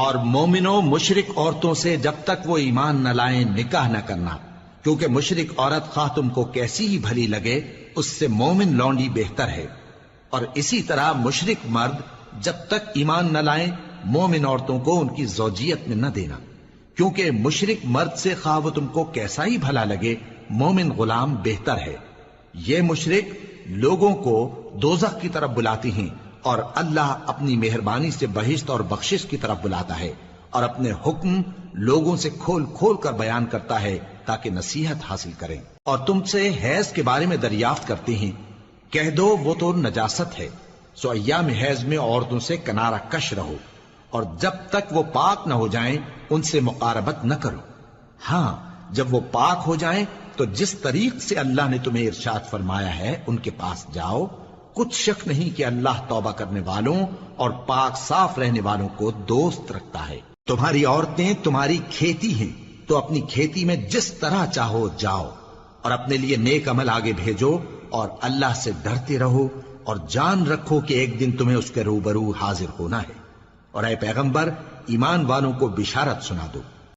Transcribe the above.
اور مومنوں مشرک عورتوں سے جب تک وہ ایمان نہ لائیں نکاح نہ کرنا، کیونکہ مشرک عورت خواہ تم کو کیسی ہی بھلی لگے اس سے مومن لونڈی بہتر ہے۔ اور اسی طرح مشرک مرد جب تک ایمان نہ لائیں مومن عورتوں کو ان کی زوجیت میں نہ دینا، کیونکہ مشرک مرد سے خواہ وہ تم کو کیسا ہی بھلا لگے مومن غلام بہتر ہے۔ یہ مشرک لوگوں کو دوزخ کی طرف بلاتی ہیں، اور اللہ اپنی مہربانی سے بہشت اور بخشش کی طرف بلاتا ہے، اور اپنے حکم لوگوں سے کھول کھول کر بیان کرتا ہے تاکہ نصیحت حاصل کریں۔ اور تم سے حیض کے بارے میں دریافت کرتے ہیں، کہہ دو وہ تو نجاست ہے، سو ایام حیض میں عورتوں سے کنارہ کش رہو، اور جب تک وہ پاک نہ ہو جائیں ان سے مقاربت نہ کرو۔ ہاں جب وہ پاک ہو جائیں تو جس طریق سے اللہ نے تمہیں ارشاد فرمایا ہے ان کے پاس جاؤ، کچھ شک نہیں کہ اللہ توبہ کرنے والوں اور پاک صاف رہنے والوں کو دوست رکھتا ہے۔ تمہاری عورتیں تمہاری کھیتی ہیں، تو اپنی کھیتی میں جس طرح چاہو جاؤ، اور اپنے لیے نیک عمل آگے بھیجو، اور اللہ سے ڈرتے رہو، اور جان رکھو کہ ایک دن تمہیں اس کے روبرو حاضر ہونا ہے۔ اور اے پیغمبر ایمان والوں کو بشارت سنا دو